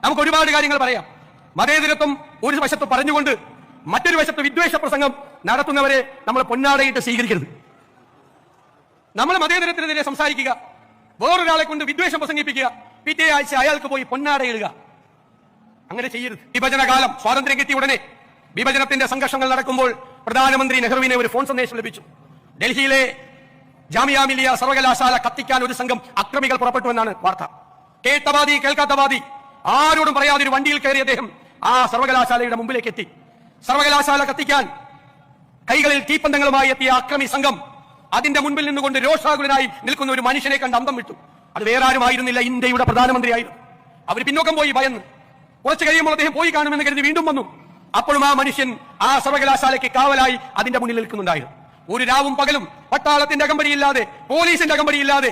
നമുക്ക് ഒരുപാട് കാര്യങ്ങൾ പറയാം. മതേതരത്വം ഒരു വശത്ത് പറഞ്ഞുകൊണ്ട് മറ്റൊരു വശത്ത് വിദ്വേഷ പ്രസംഗം നടത്തുന്നവരെ നമ്മൾ പൊന്നാടയിട്ട് സ്വീകരിക്കരുത്. നമ്മൾ മതേതരത്തിനെതിരെ സംസാരിക്കുക, വേറൊരാളെ കൊണ്ട് വിദ്വേഷം പ്രസംഗിപ്പിക്കുക, പിറ്റേ ആഴ്ച അയാൾക്ക് പോയി പൊന്നാടയിടുക. അങ്ങനെ ചെയ്യരുത്. വിഭജനകാലം സ്വാതന്ത്ര്യം കിട്ടിയ ഉടനെ വിഭജനത്തിന്റെ സംഘർഷങ്ങൾ നടക്കുമ്പോൾ പ്രധാനമന്ത്രി നെഹ്റുവിനെ ഒരു ഫോൺ സന്ദേശം ലഭിച്ചു. ഡൽഹിയിലെ ജാമിയ മിലിയ സർവകലാശാല കത്തിക്കാൻ ഒരു സംഘം അക്രമികൾ പുറപ്പെട്ടുവെന്നാണ് വാർത്ത. കേട്ടവാദി കേൾക്കാത്തവാദി ആരോടും പറയാതെ ഒരു വണ്ടിയിൽ കയറി അദ്ദേഹം ആ സർവകലാശാലയുടെ മുമ്പിലേക്ക് എത്തി. സർവകലാശാല കത്തിക്കാൻ കൈകളിൽ തീപ്പന്തങ്ങളുമായി എത്തിയ അക്രമി സംഘം അതിന്റെ മുൻപിൽ നിന്നുകൊണ്ട് രോഷാകുലനായി നിൽക്കുന്ന ഒരു മനുഷ്യനെ കണ്ട് അന്തം വിട്ടു. അത് വേറെ ആരുമായിരുന്നില്ല, ഇന്ത്യയുടെ പ്രധാനമന്ത്രിയായിരുന്നു. അവർ പിന്നോക്കം പോയി ഭയന്ന്. കുറച്ചു കഴിയുമ്പോൾ അദ്ദേഹം പോയി കാണുമെന്ന് കരുതി വീണ്ടും വന്നു. അപ്പോഴും ആ മനുഷ്യൻ ആ സർവകലാശാലയ്ക്ക് കാവലായി അതിന്റെ മുന്നിൽ നിൽക്കുന്നുണ്ടായിരുന്നു. ഒരു രാവും പകലും പട്ടാളത്തിന്റെ അകമ്പടിയില്ലാതെ, പോലീസിന്റെ അകമ്പടിയില്ലാതെ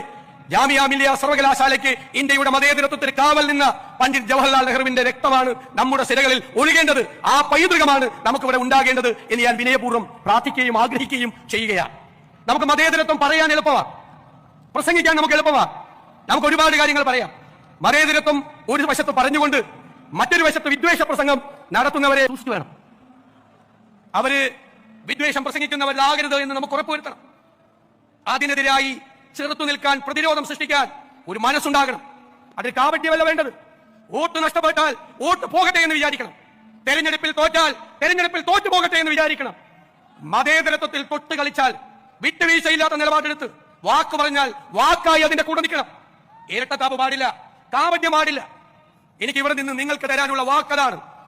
ജാമിയ മിലിയ സർവകലാശാലയ്ക്ക് ഇന്ത്യയുടെ മതേതരത്വത്തിന് കാവൽ നിന്ന പണ്ഡിറ്റ് ജവഹർലാൽ നെഹ്റുവിന്റെ രക്തമാണ് നമ്മുടെ സിരകളിൽ ഒഴുകേണ്ടത്. ആ പൈതൃകമാണ് നമുക്കിവിടെ ഉണ്ടാകേണ്ടത് എന്ന് ഞാൻ വിനയപൂർവ്വം പ്രാർത്ഥിക്കുകയും ആഗ്രഹിക്കുകയും ചെയ്യുകയാണ്. നമുക്ക് മതേതരത്വം പറയാൻ എളുപ്പമാണ്, പ്രസംഗിക്കാൻ നമുക്ക് എളുപ്പമാണ്. നമുക്ക് ഒരുപാട് കാര്യങ്ങൾ പറയാം. മതേതരത്വം ഒരു വശത്ത് പറഞ്ഞുകൊണ്ട് മറ്റൊരു വശത്ത് വിദ്വേഷ പ്രസംഗം നടത്തുന്നവരെ സൂക്ഷിച്ചു വേണം. അവര് വിദ്വേഷം പ്രസംഗിക്കുന്നവരാകരുത് എന്ന് നമുക്ക് ഉറപ്പുവരുത്തണം. അതിനെതിരായി ചെറുത്തു നിൽക്കാൻ, പ്രതിരോധം സൃഷ്ടിക്കാൻ ഒരു മനസ്സുണ്ടാകണം. അതിൽ കാപട്യമല്ല വേണ്ടത്. വോട്ട് നഷ്ടപ്പെട്ടാൽ വോട്ട് പോകട്ടെ എന്ന് വിചാരിക്കണം. തെരഞ്ഞെടുപ്പിൽ തോറ്റാൽ തെരഞ്ഞെടുപ്പിൽ തോറ്റു പോകട്ടെ എന്ന് വിചാരിക്കണം. മതേതരത്വത്തിൽ തൊട്ട് കളിച്ചാൽ, വിട്ടുവീഴ്ചയില്ലാത്ത നിലപാടെടുത്ത് വാക്ക് പറഞ്ഞാൽ വാക്കായി അതിന്റെ കൂടെ നിൽക്കണം. ഇരട്ടത്താപ്പ് പാടില്ല, കാപട്യം പാടില്ല. എനിക്ക് ഇവിടെ നിന്ന് നിങ്ങൾക്ക് തരാനുള്ള വാക്കതാണ്.